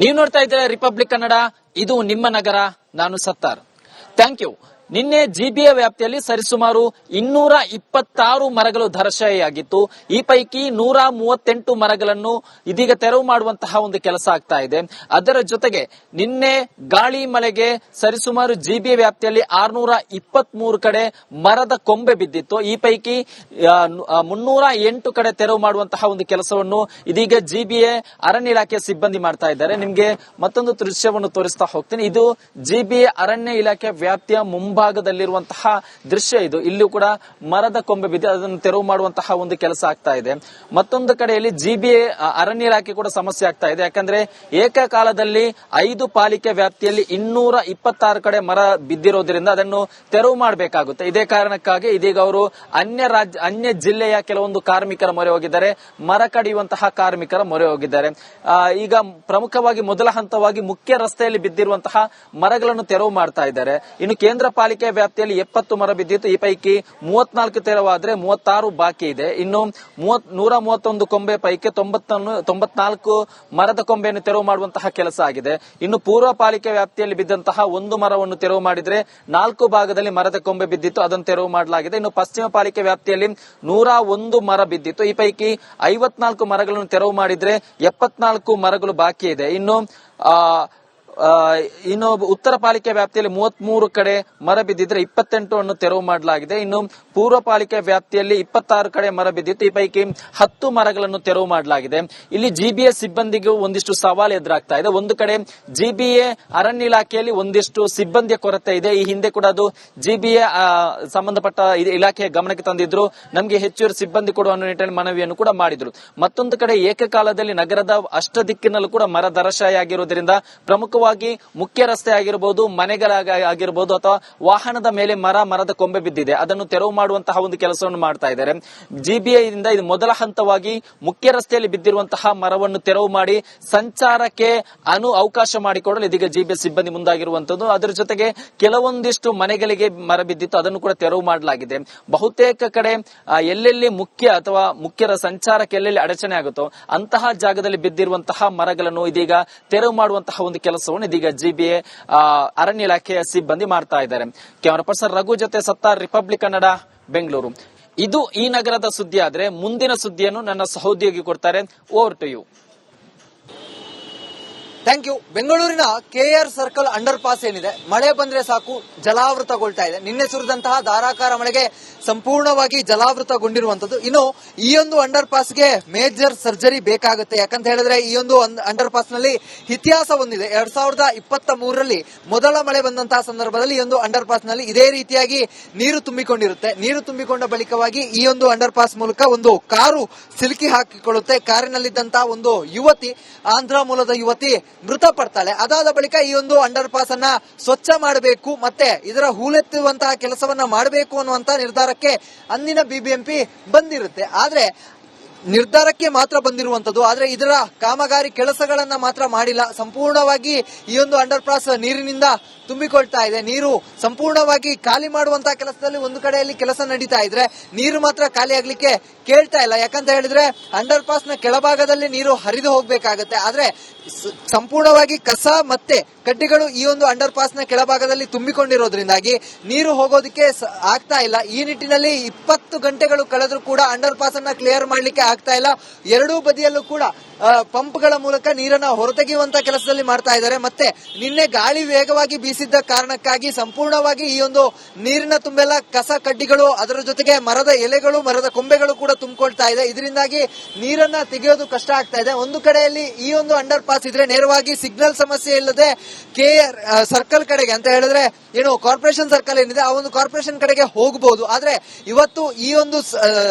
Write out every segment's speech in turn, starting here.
ನೀವು ನೋಡ್ತಾ ಇದ್ದೀರಾ ರಿಪಬ್ಲಿಕ್ ಕನ್ನಡ, ಇದು ನಿಮ್ಮ ನಗರ, ನಾನು ಸತ್ತಾರ್. Thank you. ನಿನ್ನೆ ಜಿಬಿಎ ವ್ಯಾಪ್ತಿಯಲ್ಲಿ ಸರಿಸುಮಾರು 226 ಮರಗಳು ಧರಾಶಾಯಿಯಾಗಿತ್ತು. ಈ ಪೈಕಿ 138 ಮರಗಳನ್ನು ಇದೀಗ ತೆರವು ಮಾಡುವಂತಹ ಒಂದು ಕೆಲಸ ಆಗ್ತಾ ಇದೆ. ಅದರ ಜೊತೆಗೆ ನಿನ್ನೆ ಗಾಳಿ ಮಳೆಗೆ ಸರಿಸುಮಾರು ಜಿಬಿಎ ವ್ಯಾಪ್ತಿಯಲ್ಲಿ 623 ಕಡೆ ಮರದ ಕೊಂಬೆ ಬಿದ್ದಿತ್ತು. ಈ ಪೈಕಿ 308 ಕಡೆ ತೆರವು ಮಾಡುವಂತಹ ಒಂದು ಕೆಲಸವನ್ನು ಇದೀಗ ಜಿಬಿಎ ಅರಣ್ಯ ಇಲಾಖೆ ಸಿಬ್ಬಂದಿ ಮಾಡ್ತಾ ಇದ್ದಾರೆ. ನಿಮ್ಗೆ ಮತ್ತೊಂದು ದೃಶ್ಯವನ್ನು ತೋರಿಸ್ತಾ ಹೋಗ್ತೀನಿ. ಇದು ಜಿಬಿಎ ಅರಣ್ಯ ಇಲಾಖೆ ವ್ಯಾಪ್ತಿಯ ಭಾಗದಲ್ಲಿರುವಂತಹ ದೃಶ್ಯ ಇದು. ಇಲ್ಲೂ ಕೂಡ ಮರದ ಕೊಂಬೆ ಬಿದ್ದು ಅದನ್ನು ತೆರವು ಮಾಡುವಂತಹ ಒಂದು ಕೆಲಸ ಆಗ್ತಾ ಇದೆ. ಮತ್ತೊಂದು ಕಡೆಯಲ್ಲಿ ಜಿಬಿಎ ಅರಣ್ಯ ಇಲಾಖೆ ಕೂಡ ಸಮಸ್ಯೆ ಆಗ್ತಾ ಇದೆ. ಯಾಕಂದ್ರೆ ಏಕಕಾಲದಲ್ಲಿ 5 ಪಾಲಿಕೆ ವ್ಯಾಪ್ತಿಯಲ್ಲಿ 226 ಮರ ಬಿದ್ದಿರೋದ್ರಿಂದ ಅದನ್ನು ತೆರವು ಮಾಡಬೇಕಾಗುತ್ತೆ. ಇದೇ ಕಾರಣಕ್ಕಾಗಿ ಇದೀಗ ಅವರು ಅನ್ಯ ಜಿಲ್ಲೆಯ ಕೆಲವೊಂದು ಕಾರ್ಮಿಕರ ಮೊರೆ ಹೋಗಿದ್ದಾರೆ, ಮರ ಕಡಿಯುವಂತಹ ಕಾರ್ಮಿಕರ ಮೊರೆ ಹೋಗಿದ್ದಾರೆ. ಈಗ ಪ್ರಮುಖವಾಗಿ ಮೊದಲ ಹಂತವಾಗಿ ಮುಖ್ಯ ರಸ್ತೆಯಲ್ಲಿ ಬಿದ್ದಿರುವಂತಹ ಮರಗಳನ್ನು ತೆರವು ಮಾಡ್ತಾ ಇದ್ದಾರೆ. ಇನ್ನು ಕೇಂದ್ರ ಪಾಲಿಕೆ ವ್ಯಾಪ್ತಿಯಲ್ಲಿ 70 ಮರ ಬಿದ್ದಿತ್ತು. ಈ ಪೈಕಿ 34 ತೆರವಾದ್ರೆ 36 ಬಾಕಿ ಇದೆ. ಇನ್ನು 131 ಕೊಂಬೆ ಪೈಕಿ 94 ಮರದ ಕೊಂಬೆಯನ್ನು ತೆರವು ಮಾಡುವಂತಹ ಕೆಲಸ ಆಗಿದೆ. ಇನ್ನು ಪೂರ್ವ ಪಾಲಿಕೆ ವ್ಯಾಪ್ತಿಯಲ್ಲಿ ಬಿದ್ದಂತಹ 1 ಮರವನ್ನು ತೆರವು ಮಾಡಿದ್ರೆ 4 ಭಾಗದಲ್ಲಿ ಮರದ ಕೊಂಬೆ ಬಿದ್ದಿತ್ತು, ಅದನ್ನು ತೆರವು ಮಾಡಲಾಗಿದೆ. ಇನ್ನು ಪಶ್ಚಿಮ ಪಾಲಿಕೆ ವ್ಯಾಪ್ತಿಯಲ್ಲಿ 101 ಮರ ಬಿದ್ದಿತ್ತು. ಈ ಪೈಕಿ 54 ಮರಗಳನ್ನು ತೆರವು ಮಾಡಿದ್ರೆ 74 ಮರಗಳು ಬಾಕಿ ಇದೆ. ಇನ್ನು ಉತ್ತರ ಪಾಲಿಕೆ ವ್ಯಾಪ್ತಿಯಲ್ಲಿ 33 ಕಡೆ ಮರ ಬಿದ್ದಿದ್ರೆ 28 ಅನ್ನು ತೆರವು ಮಾಡಲಾಗಿದೆ. ಇನ್ನು ಪೂರ್ವ ಪಾಲಿಕೆ ವ್ಯಾಪ್ತಿಯಲ್ಲಿ 26 ಕಡೆ ಮರ ಬಿದ್ದಿತ್ತು. ಈ ಪೈಕಿ 10 ಮರಗಳನ್ನು ತೆರವು ಮಾಡಲಾಗಿದೆ. ಇಲ್ಲಿ ಜಿಬಿಎ ಸಿಬ್ಬಂದಿಗೂ ಒಂದಿಷ್ಟು ಸವಾಲು ಎದುರಾಗ್ತಾ ಇದೆ. ಒಂದು ಕಡೆ ಜಿಬಿಎ ಅರಣ್ಯ ಇಲಾಖೆಯಲ್ಲಿ ಒಂದಿಷ್ಟು ಸಿಬ್ಬಂದಿಯ ಕೊರತೆ ಇದೆ. ಈ ಹಿಂದೆ ಕೂಡ ಅದು ಜಿಬಿಎ ಸಂಬಂಧಪಟ್ಟ ಇಲಾಖೆಯ ಗಮನಕ್ಕೆ ತಂದಿದ್ರು, ನಮಗೆ ಹೆಚ್ಚುವರಿ ಸಿಬ್ಬಂದಿ ಕೊಡುವ ನಿಟ್ಟಿನಲ್ಲಿ ಮನವಿಯನ್ನು ಕೂಡ ಮಾಡಿದ್ರು. ಮತ್ತೊಂದು ಕಡೆ ಏಕಕಾಲದಲ್ಲಿ ನಗರದ ಅಷ್ಟ ದಿಕ್ಕಿನಲ್ಲೂ ಕೂಡ ಮರ ಧರಾಶಾಯಿ ಆಗಿರುವುದರಿಂದ ಪ್ರಮುಖವಾಗಿ ಮುಖ್ಯ ರಸ್ತೆ ಆಗಿರಬಹುದು, ಮನೆಗಳಾಗಿರಬಹುದು ಅಥವಾ ವಾಹನದ ಮೇಲೆ ಮರದ ಕೊಂಬೆ ಬಿದ್ದಿದೆ, ಅದನ್ನು ತೆರವು ಮಾಡುವಂತಹ ಒಂದು ಕೆಲಸವನ್ನು ಮಾಡ್ತಾ ಇದ್ದಾರೆ. ಜಿಬಿಎ ಇಂದ ಇದು ಮೊದಲ ಹಂತವಾಗಿ ಮುಖ್ಯ ರಸ್ತೆಯಲ್ಲಿ ಬಿದ್ದಿರುವಂತಹ ಮರವನ್ನು ತೆರವು ಮಾಡಿ ಸಂಚಾರಕ್ಕೆ ಅವಕಾಶ ಮಾಡಿಕೊಡಲು ಇದೀಗ ಜಿಬಿಎ ಸಿಬ್ಬಂದಿ ಮುಂದಾಗಿರುವಂತದ್ದು. ಅದರ ಜೊತೆಗೆ ಕೆಲವೊಂದಿಷ್ಟು ಮನೆಗಳಿಗೆ ಮರ ಬಿದ್ದಿತ್ತು, ಅದನ್ನು ಕೂಡ ತೆರವು ಮಾಡಲಾಗಿದೆ. ಬಹುತೇಕ ಕಡೆ ಎಲ್ಲೆಲ್ಲಿ ಮುಖ್ಯರ ಸಂಚಾರಕ್ಕೆ ಎಲ್ಲೆಲ್ಲಿ ಅಡಚಣೆ ಆಗುತ್ತೋ ಅಂತಹ ಜಾಗದಲ್ಲಿ ಬಿದ್ದಿರುವಂತಹ ಮರಗಳನ್ನು ಇದೀಗ ತೆರವು ಮಾಡುವಂತಹ ಒಂದು ಕೆಲಸವನ್ನು ಇದೀಗ ಜಿಬಿಎ ಅರಣ್ಯ ಇಲಾಖೆಯ ಸಿಬ್ಬಂದಿ ಮಾಡ್ತಾ ಇದ್ದಾರೆ. ಕ್ಯಾಮರಾ ಪರ್ಸನ್ ರಘು ಜೊತೆ ಸತ್ತಾರ್, ರಿಪಬ್ಲಿಕ್ ಕನ್ನಡ, ಬೆಂಗಳೂರು. ಇದು ಈ ನಗರದ ಸುದ್ದಿ. ಆದ್ರೆ ಮುಂದಿನ ಸುದ್ದಿಯನ್ನು ನನ್ನ ಸಹೋದ್ಯೋಗಿ ಕೊಡ್ತಾರೆ. Over to you. Thank you. ಬೆಂಗಳೂರಿನ ಕೆಆರ್ ಸರ್ಕಲ್ ಅಂಡರ್ ಪಾಸ್ ಏನಿದೆ, ಮಳೆ ಬಂದ್ರೆ ಸಾಕು ಜಲಾವೃತಗೊಳ್ತಾ ಇದೆ. ನಿನ್ನೆ ಸುರಿದಂತಹ ಧಾರಾಕಾರ ಮಳೆಗೆ ಸಂಪೂರ್ಣವಾಗಿ ಜಲಾವೃತಗೊಂಡಿರುವಂತದ್ದು. ಇನ್ನು ಈ ಒಂದು ಅಂಡರ್ ಪಾಸ್ಗೆ ಮೇಜರ್ ಸರ್ಜರಿ ಬೇಕಾಗುತ್ತೆ. ಯಾಕಂತ ಹೇಳಿದ್ರೆ ಈ ಒಂದು ಅಂಡರ್ ಪಾಸ್ ನಲ್ಲಿ ಇತಿಹಾಸ ಹೊಂದಿದೆ. 2023ರಲ್ಲಿ ಮೊದಲ ಮಳೆ ಬಂದಂತಹ ಸಂದರ್ಭದಲ್ಲಿ ಈ ಒಂದು ಅಂಡರ್ ಪಾಸ್ ನಲ್ಲಿ ಇದೇ ರೀತಿಯಾಗಿ ನೀರು ತುಂಬಿಕೊಂಡಿರುತ್ತೆ. ನೀರು ತುಂಬಿಕೊಂಡ ಬಳಿಕವಾಗಿ ಈ ಒಂದು ಅಂಡರ್ ಪಾಸ್ ಮೂಲಕ ಒಂದು ಕಾರು ಸಿಲುಕಿ ಹಾಕಿಕೊಳ್ಳುತ್ತೆ. ಕಾರಿನಲ್ಲಿದ್ದಂತಹ ಒಂದು ಯುವತಿ, ಆಂಧ್ರ ಮೂಲದ ಯುವತಿ ಮೃತಪಡ್ತಾಳೆ. ಅದಾದ ಬಳಿಕ ಈ ಒಂದು ಅಂಡರ್ ಪಾಸ್ ಅನ್ನ ಸ್ವಚ್ಛ ಮಾಡಬೇಕು, ಮತ್ತೆ ಇದರ ಹೂಳೆತ್ತುವಂತಹ ಕೆಲಸವನ್ನ ಮಾಡಬೇಕು ಅನ್ನುವಂತಹ ನಿರ್ಧಾರಕ್ಕೆ ಅಂದಿನ ಬಿಬಿಎಂಪಿ ಬಂದಿರುತ್ತೆ. ಆದ್ರೆ ನಿರ್ಧಾರಕ್ಕೆ ಮಾತ್ರ ಬಂದಿರುವಂತದ್ದು, ಆದ್ರೆ ಇದರ ಕಾಮಗಾರಿ ಕೆಲಸಗಳನ್ನ ಮಾತ್ರ ಮಾಡಿಲ್ಲ. ಸಂಪೂರ್ಣವಾಗಿ ಈ ಒಂದು ಅಂಡರ್ ಪಾಸ್ ನೀರಿನಿಂದ ತುಂಬಿಕೊಳ್ತಾ ಇದೆ. ನೀರು ಸಂಪೂರ್ಣವಾಗಿ ಖಾಲಿ ಮಾಡುವಂತಹ ಕೆಲಸದಲ್ಲಿ ಒಂದು ಕಡೆಯಲ್ಲಿ ಕೆಲಸ ನಡೀತಾ ಇದ್ರೆ ನೀರು ಮಾತ್ರ ಖಾಲಿ ಆಗ್ಲಿಕ್ಕೆ ಕೇಳ್ತಾ ಇಲ್ಲ. ಯಾಕಂತ ಹೇಳಿದ್ರೆ ಅಂಡರ್ ಪಾಸ್ ನ ಕೆಳಭಾಗದಲ್ಲಿ ನೀರು ಹರಿದು ಹೋಗ್ಬೇಕಾಗತ್ತೆ. ಆದ್ರೆ ಸಂಪೂರ್ಣವಾಗಿ ಕಸ ಮತ್ತೆ ಕಡ್ಡಿಗಳು ಈ ಒಂದು ಅಂಡರ್ ಪಾಸ್ ನ ಕೆಳಭಾಗದಲ್ಲಿ ತುಂಬಿಕೊಂಡಿರೋದ್ರಿಂದಾಗಿ ನೀರು ಹೋಗೋದಕ್ಕೆ ಆಗ್ತಾ ಇಲ್ಲ. ಈ ನಿಟ್ಟಿನಲ್ಲಿ 20 ಗಂಟೆಗಳು ಕಳೆದ್ರೂ ಕೂಡ ಅಂಡರ್ ಪಾಸ್ ಅನ್ನ ಕ್ಲಿಯರ್ ಮಾಡ್ಲಿಕ್ಕೆ ಆಗ್ತಾ ಇಲ್ಲ. ಎರಡೂ ಬದಿಯಲ್ಲೂ ಕೂಡ ಪಂಪ್ಗಳ ಮೂಲಕ ನೀರನ್ನ ಹೊರತೆಗೆಯುವಂತ ಕೆಲಸದಲ್ಲಿ ಮಾಡ್ತಾ ಇದ್ದಾರೆ. ಮತ್ತೆ ನಿನ್ನೆ ಗಾಳಿ ವೇಗವಾಗಿ ಬೀಸಿದ್ದ ಕಾರಣಕ್ಕಾಗಿ ಸಂಪೂರ್ಣವಾಗಿ ಈ ಒಂದು ನೀರಿನ ತುಂಬೆಲ್ಲ ಕಸ ಕಡ್ಡಿಗಳು, ಅದರ ಜೊತೆಗೆ ಮರದ ಎಲೆಗಳು, ಮರದ ಕೊಂಬೆಗಳು ಕೂಡ ತುಂಬಿಕೊಳ್ತಾ ಇದೆ. ಇದರಿಂದಾಗಿ ನೀರನ್ನ ತೆಗೆಯೋದು ಕಷ್ಟ ಆಗ್ತಾ ಇದೆ. ಒಂದು ಕಡೆಯಲ್ಲಿ ಈ ಒಂದು ಅಂಡರ್ ಪಾಸ್ ಇದ್ರೆ ನೇರವಾಗಿ ಸಿಗ್ನಲ್ ಸಮಸ್ಯೆ ಇಲ್ಲದೆ ಕೆಆರ್ ಸರ್ಕಲ್ ಕಡೆಗೆ ಅಂತ ಹೇಳಿದ್ರೆ ಏನು ಕಾರ್ಪೊರೇಷನ್ ಸರ್ಕಲ್ ಏನಿದೆ ಆ ಒಂದು ಕಾರ್ಪೊರೇಷನ್ ಕಡೆಗೆ ಹೋಗಬಹುದು. ಆದ್ರೆ ಇವತ್ತು ಈ ಒಂದು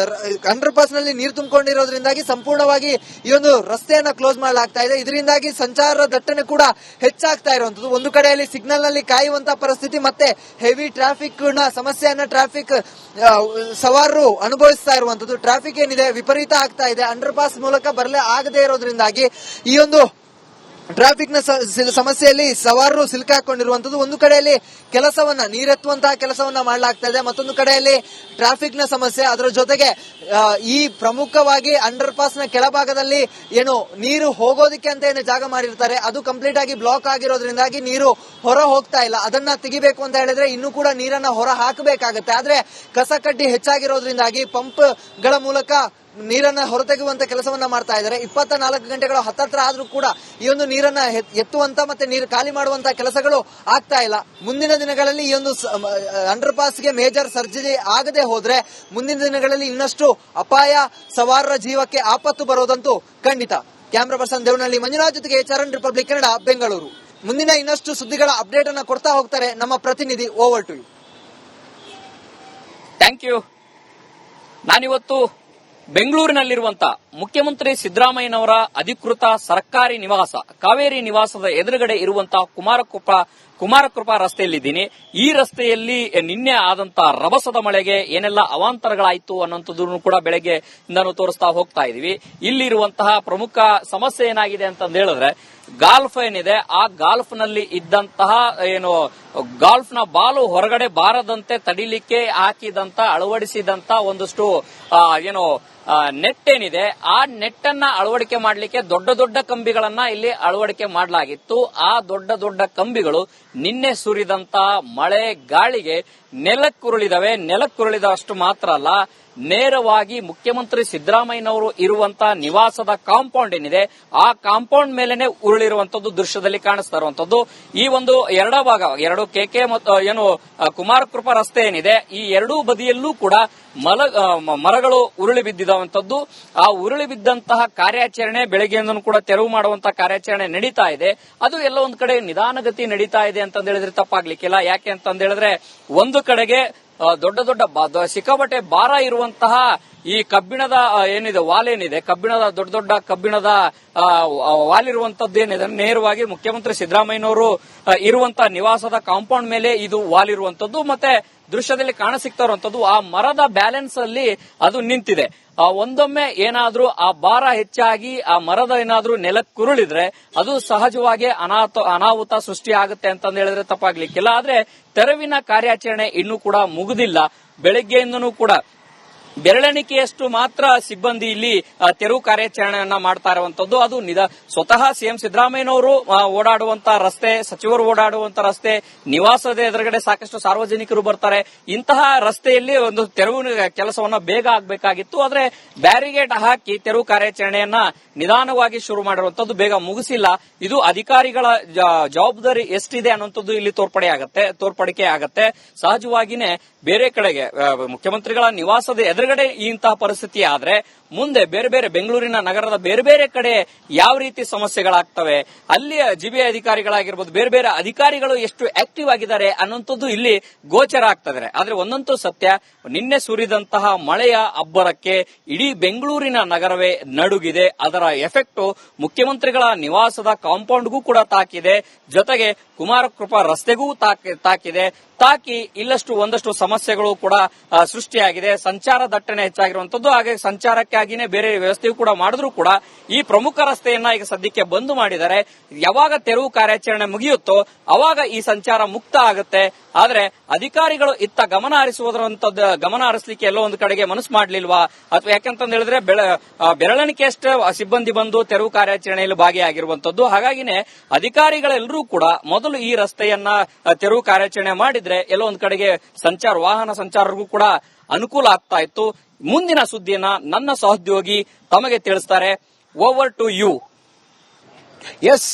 ಅಂಡರ್ ಪಾಸ್ ನಲ್ಲಿ ನೀರು ತುಂಬಿಕೊಂಡಿರೋದ್ರಿಂದಾಗಿ ಸಂಪೂರ್ಣವಾಗಿ ಈ ಒಂದು ರಸ್ತೆಯನ್ನ ಕ್ಲೋಸ್ ಮಾಡಲಾಗ್ತಾ ಇದೆ. ಇದರಿಂದಾಗಿ ಸಂಚಾರ ದಟ್ಟಣೆ ಕೂಡ ಹೆಚ್ಚಾಗ್ತಾ ಇರುವಂತದ್ದು. ಒಂದು ಕಡೆಯಲ್ಲಿ ಸಿಗ್ನಲ್ ನಲ್ಲಿ ಕಾಯುವಂತಹ ಪರಿಸ್ಥಿತಿ, ಮತ್ತೆ ಹೆವಿ ಟ್ರಾಫಿಕ್ ನ ಸಮಸ್ಯೆಯನ್ನ ಟ್ರಾಫಿಕ್ ಸವಾರರು ಅನುಭವಿಸ್ತಾ ಇರುವಂತದ್ದು. ಟ್ರಾಫಿಕ್ ಏನಿದೆ ವಿಪರೀತ ಆಗ್ತಾ ಇದೆ. ಅಂಡರ್ ಪಾಸ್ ಮೂಲಕ ಬರಲೇ ಆಗದೆ ಇರೋದ್ರಿಂದಾಗಿ ಈ ಒಂದು ಟ್ರಾಫಿಕ್ ನ ಸಮಸ್ಯೆಯಲ್ಲಿ ಸವಾರರು ಸಿಲುಕಾಕೊಂಡಿರುವಂತದ್ದು. ಒಂದು ಕಡೆಯಲ್ಲಿ ಕೆಲಸವನ್ನ ನೀರೆತ್ತುವಂತಹ ಕೆಲಸವನ್ನ ಮಾಡಲಾಗ್ತಾ ಇದೆ, ಮತ್ತೊಂದು ಕಡೆಯಲ್ಲಿ ಟ್ರಾಫಿಕ್ ನ ಸಮಸ್ಯೆ. ಅದರ ಜೊತೆಗೆ ಈ ಪ್ರಮುಖವಾಗಿ ಅಂಡರ್ ಪಾಸ್ ನ ಕೆಳಭಾಗದಲ್ಲಿ ಏನು ನೀರು ಹೋಗೋದಕ್ಕೆ ಅಂತ ಏನು ಜಾಗ ಮಾಡಿರ್ತಾರೆ ಅದು ಕಂಪ್ಲೀಟ್ ಆಗಿ ಬ್ಲಾಕ್ ಆಗಿರೋದ್ರಿಂದಾಗಿ ನೀರು ಹೊರ ಹೋಗ್ತಾ ಇಲ್ಲ. ಅದನ್ನ ತೆಗಿಬೇಕು ಅಂತ ಹೇಳಿದ್ರೆ ಇನ್ನೂ ಕೂಡ ನೀರನ್ನ ಹೊರ ಹಾಕಬೇಕಾಗತ್ತೆ. ಆದ್ರೆ ಕಸ ಕಡ್ಡಿ ಹೆಚ್ಚಾಗಿರೋದ್ರಿಂದಾಗಿ ಪಂಪ್ ಗಳ ಮೂಲಕ ನೀರನ್ನ ಹೊರತೆಗೆಯುವಂತ ಕೆಲಸವನ್ನ ಮಾಡ್ತಾ ಇದ್ದಾರೆ. 24 ಗಂಟೆಗಳು ಹತ್ತತ್ರ ಆದ್ರೂ ಕೂಡ ಈ ಒಂದು ನೀರನ್ನ ಎತ್ತುವಂತ ಮತ್ತೆ ನೀರು ಖಾಲಿ ಮಾಡುವಂತ ಕೆಲಸಗಳು ಆಗ್ತಾ ಇಲ್ಲ. ಮುಂದಿನ ದಿನಗಳಲ್ಲಿ ಈ ಒಂದು ಅಂಡರ್ ಪಾಸ್ಗೆ ಮೇಜರ್ ಸರ್ಜರಿ ಆಗದೆ ಹೋದ್ರೆ ಮುಂದಿನ ದಿನಗಳಲ್ಲಿ ಇನ್ನಷ್ಟು ಅಪಾಯ, ಸವಾರರ ಜೀವಕ್ಕೆ ಆಪತ್ತು ಬರೋದಂತೂ ಖಂಡಿತ. ಕ್ಯಾಮ್ರಾ ಪರ್ಸನ್ ದೇವನಹಳ್ಳಿ ಮಂಜುನಾಥ್ ಜೊತೆಗೆ ಚರಣ್, ರಿಪಬ್ಲಿಕ್ ಕನ್ನಡ, ಬೆಂಗಳೂರು. ಮುಂದಿನ ಇನ್ನಷ್ಟು ಸುದ್ದಿಗಳ ಅಪ್ಡೇಟ್ ಅನ್ನ ಕೊಡ್ತಾ ಹೋಗ್ತಾರೆ ನಮ್ಮ ಪ್ರತಿನಿಧಿ. Over to you. Thank you. ನಾನಿವತ್ತು ಬೆಂಗಳೂರಿನಲ್ಲಿರುವಂತ ಮುಖ್ಯಮಂತ್ರಿ ಸಿದ್ದರಾಮಯ್ಯನವರ ಅಧಿಕೃತ ಸರ್ಕಾರಿ ನಿವಾಸ ಕಾವೇರಿ ನಿವಾಸದ ಎದುರುಗಡೆ ಇರುವಂತಹ ಕುಮಾರಕೃಪಾ ರಸ್ತೆಯಲ್ಲಿದ್ದೀನಿ. ಈ ರಸ್ತೆಯಲ್ಲಿ ನಿನ್ನೆ ಆದಂತ ರಭಸದ ಮಳೆಗೆ ಏನೆಲ್ಲ ಅವಾಂತರಗಳಾಯ್ತು ಅನ್ನೋಂಥದ್ದನ್ನು ಕೂಡ ಬೆಳಗ್ಗೆ ಇಂದಾನು ತೋರಿಸ್ತಾ ಹೋಗ್ತಾ ಇದೀವಿ. ಇಲ್ಲಿರುವಂತಹ ಪ್ರಮುಖ ಸಮಸ್ಯೆ ಏನಾಗಿದೆ ಅಂತಂದು ಹೇಳಿದ್ರೆ, ಗಾಲ್ಫ್ ಏನಿದೆ ಆ ಗಾಲ್ಫ್ ನಲ್ಲಿ ಇದ್ದಂತಹ ಗಾಲ್ಫ್ ನ ಬಾಲು ಹೊರಗಡೆ ಬಾರದಂತೆ ತಡಿಲಿಕ್ಕೆ ಹಾಕಿದಂತ ಅಳವಡಿಸಿದಂತ ಒಂದಷ್ಟು ನೆಟ್ ಏನಿದೆ ಆ ನೆಟ್ ಅನ್ನ ಅಳವಡಿಕೆ ಮಾಡಲಿಕ್ಕೆ ದೊಡ್ಡ ದೊಡ್ಡ ಕಂಬಿಗಳನ್ನ ಇಲ್ಲಿ ಅಳವಡಿಕೆ ಮಾಡಲಾಗಿತ್ತು. ಆ ದೊಡ್ಡ ದೊಡ್ಡ ಕಂಬಿಗಳು ನಿನ್ನೆ ಸುರಿದಂತ ಮಳೆ ಗಾಳಿಗೆ ನೆಲಕ್ಕುರುಳಿದವೆ. ನೆಲಕ್ಕುರುಳಿದಷ್ಟು ಮಾತ್ರ ಅಲ್ಲ, ನೇರವಾಗಿ ಮುಖ್ಯಮಂತ್ರಿ ಸಿದ್ದರಾಮಯ್ಯನವರು ಇರುವಂತಹ ನಿವಾಸದ ಕಾಂಪೌಂಡ್ ಏನಿದೆ ಆ ಕಾಂಪೌಂಡ್ ಮೇಲೆನೆ ಉರುಳಿರುವಂತದ್ದು ದೃಶ್ಯದಲ್ಲಿ ಕಾಣಿಸ್ತಾ ಇರುವಂತದ್ದು. ಈ ಒಂದು ಎರಡು ಕೆಕೆ ಮತ್ತು ಕುಮಾರಕೃಪಾ ರಸ್ತೆ ಏನಿದೆ ಈ ಎರಡೂ ಬದಿಯಲ್ಲೂ ಕೂಡ ಮರಗಳು ಉರುಳಿ ಬಿದ್ದಿರುವಂತದ್ದು. ಆ ಉರುಳಿ ಬಿದ್ದಂತಹ ಕಾರ್ಯಾಚರಣೆ ಬೆಳಗ್ಗೆಯಿಂದನೂ ಕೂಡ ತೆರವು ಮಾಡುವಂತಹ ಕಾರ್ಯಾಚರಣೆ ನಡೀತಾ ಇದೆ. ಅದು ಎಲ್ಲ ಒಂದ್ ಕಡೆ ನಿಧಾನಗತಿ ನಡೀತಾ ಇದೆ ಅಂತಂದ ಹೇಳಿದ್ರೆ ತಪ್ಪಾಗ್ಲಿಕ್ಕಿಲ್ಲ. ಯಾಕೆ ಅಂತಂದ ಹೇಳಿದ್ರೆ, ಒಂದು ಕಡೆಗೆ ದೊಡ್ಡ ದೊಡ್ಡ ಸಿಕ್ಕಾಪಟ್ಟೆ ಭಾರ ಇರುವಂತಹ ಈ ಕಬ್ಬಿಣದ ವಾಲ್ ಏನಿದೆ, ದೊಡ್ಡ ದೊಡ್ಡ ಕಬ್ಬಿಣದ ವಾಲ್ ಇರುವಂತದ್ದು ಏನಿದೆ, ನೇರವಾಗಿ ಮುಖ್ಯಮಂತ್ರಿ ಸಿದ್ದರಾಮಯ್ಯನವರು ಇರುವಂತಹ ನಿವಾಸದ ಕಾಂಪೌಂಡ್ ಮೇಲೆ ಇದು ವಾಲ್ ಇರುವಂತದ್ದು. ಮತ್ತೆ ದೃಶ್ಯದಲ್ಲಿ ಕಾಣಸಿಗ್ತಾ ಇರುವಂತದ್ದು ಆ ಮರದ ಬ್ಯಾಲೆನ್ಸ್ ಅಲ್ಲಿ ಅದು ನಿಂತಿದೆ. ಒಂದೊಮ್ಮೆ ಏನಾದ್ರೂ ಆ ಭಾರ ಹೆಚ್ಚಾಗಿ ಆ ಮರದ ಏನಾದ್ರೂ ನೆಲಕ್ಕುರುಳಿದ್ರೆ ಅದು ಸಹಜವಾಗಿ ಅನಾಹುತ ಸೃಷ್ಟಿ ಆಗುತ್ತೆ ಅಂತಂದು ಹೇಳಿದ್ರೆ ತಪ್ಪಾಗ್ಲಿಕ್ಕಿಲ್ಲ. ಆದ್ರೆ ತೆರವಿನ ಕಾರ್ಯಾಚರಣೆ ಇನ್ನೂ ಕೂಡ ಮುಗಿದಿಲ್ಲ. ಬೆಳಗ್ಗೆಯಿಂದನೂ ಕೂಡ ಬೆರಳೆಣಿಕೆಯಷ್ಟು ಮಾತ್ರ ಸಿಬ್ಬಂದಿ ಇಲ್ಲಿ ತೆರವು ಕಾರ್ಯಾಚರಣೆಯನ್ನ ಮಾಡ್ತಾ ಇರುವಂತದ್ದು. ಅದು ಸ್ವತಃ ಸಿಎಂ ಸಿದ್ದರಾಮಯ್ಯನವರು ಓಡಾಡುವಂತಹ ರಸ್ತೆ, ಸಚಿವರು ಓಡಾಡುವಂತಹ ರಸ್ತೆ, ನಿವಾಸದ ಎದುರುಗಡೆ ಸಾಕಷ್ಟು ಸಾರ್ವಜನಿಕರು ಬರ್ತಾರೆ. ಇಂತಹ ರಸ್ತೆಯಲ್ಲಿ ಒಂದು ತೆರವು ಕೆಲಸವನ್ನ ಬೇಗ ಆಗಬೇಕಾಗಿತ್ತು. ಆದ್ರೆ ಬ್ಯಾರಿಗೇಡ್ ಹಾಕಿ ತೆರವು ಕಾರ್ಯಾಚರಣೆಯನ್ನ ನಿಧಾನವಾಗಿ ಶುರು ಮಾಡಿರುವಂತದ್ದು, ಬೇಗ ಮುಗಿಸಿಲ್ಲ. ಇದು ಅಧಿಕಾರಿಗಳ ಜವಾಬ್ದಾರಿ ಎಷ್ಟಿದೆ ಅನ್ನುವಂಥದ್ದು ಇಲ್ಲಿ ತೋರ್ಪಡಿಕೆ ಆಗತ್ತೆ. ಸಹಜವಾಗಿನೇ ಬೇರೆ ಕಡೆಗೆ ಮುಖ್ಯಮಂತ್ರಿಗಳ ನಿವಾಸದ ಎದುರುಗಡೆ ಇಂತಹ ಪರಿಸ್ಥಿತಿ ಆದ್ರೆ ಮುಂದೆ ಬೇರೆ ಬೇರೆ ಬೆಂಗಳೂರಿನ ನಗರದ ಬೇರೆ ಬೇರೆ ಕಡೆ ಯಾವ ರೀತಿ ಸಮಸ್ಯೆಗಳಾಗ್ತವೆ, ಅಲ್ಲಿಯ ಜಿಬಿಐ ಅಧಿಕಾರಿಗಳಾಗಿರ್ಬೋದು, ಬೇರೆ ಬೇರೆ ಅಧಿಕಾರಿಗಳು ಎಷ್ಟು ಆಕ್ಟಿವ್ ಆಗಿದ್ದಾರೆ ಅನ್ನುವಂಥದ್ದು ಇಲ್ಲಿ ಗೋಚರ ಆಗ್ತದೆ. ಆದ್ರೆ ಒಂದಂತೂ ಸತ್ಯ, ನಿನ್ನೆ ಸುರಿದಂತಹ ಮಳೆಯ ಅಬ್ಬರಕ್ಕೆ ಇಡೀ ಬೆಂಗಳೂರಿನ ನಗರವೇ ನಡುಗಿದೆ. ಅದರ ಎಫೆಕ್ಟ್ ಮುಖ್ಯಮಂತ್ರಿಗಳ ನಿವಾಸದ ಕಾಂಪೌಂಡ್ಗೂ ಕೂಡ ತಾಕಿದೆ, ಜೊತೆಗೆ ಕುಮಾರಕೃಪಾ ರಸ್ತೆಗೂ ತಾಕಿದೆ. ಒಂದಷ್ಟು ಸಮಸ್ಯೆಗಳು ಕೂಡ ಸೃಷ್ಟಿಯಾಗಿದೆ. ಸಂಚಾರ ದಟ್ಟಣೆ ಹೆಚ್ಚಾಗಿರುವಂತದ್ದು, ಹಾಗೆ ಸಂಚಾರಕ್ಕಾಗಿನೇ ಬೇರೆ ವ್ಯವಸ್ಥೆಯೂ ಕೂಡ ಮಾಡಿದ್ರು ಕೂಡ ಈ ಪ್ರಮುಖ ರಸ್ತೆಯನ್ನ ಈಗ ಸದ್ಯಕ್ಕೆ ಬಂದ್ ಮಾಡಿದ್ದಾರೆ. ಯಾವಾಗ ತೆರವು ಕಾರ್ಯಾಚರಣೆ ಮುಗಿಯುತ್ತೋ ಅವಾಗ ಈ ಸಂಚಾರ ಮುಕ್ತ ಆಗುತ್ತೆ. ಆದ್ರೆ ಅಧಿಕಾರಿಗಳು ಇತ್ತ ಗಮನ ಹರಿಸಲಿಕ್ಕೆ ಎಲ್ಲೋ ಒಂದು ಕಡೆಗೆ ಮನಸ್ಸು ಮಾಡ್ಲಿಲ್ವಾ, ಅಥವಾ ಯಾಕಂತ ಹೇಳಿದ್ರೆ ಬೆರಳೆಣಿಕೆಯಷ್ಟೇ ಸಿಬ್ಬಂದಿ ಬಂದು ತೆರವು ಕಾರ್ಯಾಚರಣೆಯಲ್ಲಿ ಭಾಗಿಯಾಗಿರುವಂತದ್ದು. ಹಾಗಾಗಿನೇ ಅಧಿಕಾರಿಗಳೆಲ್ಲರೂ ಕೂಡ ಮೊದಲು ಈ ರಸ್ತೆಯನ್ನ ತೆರವು ಕಾರ್ಯಾಚರಣೆ ಮಾಡಿದ್ರೆ ಎಲ್ಲೋ ಒಂದ್ ಕಡೆಗೆ ವಾಹನ ಸಂಚಾರಕ್ಕೂ ಕೂಡ ಅನುಕೂಲ ಆಗ್ತಾ ಇತ್ತು. ಮುಂದಿನ ಸುದ್ದಿಯನ್ನ ನನ್ನ ಸಹೋದ್ಯೋಗಿ ತಮಗೆ ತಿಳಿಸ್ತಾರೆ. Over to you. ಎಸ್.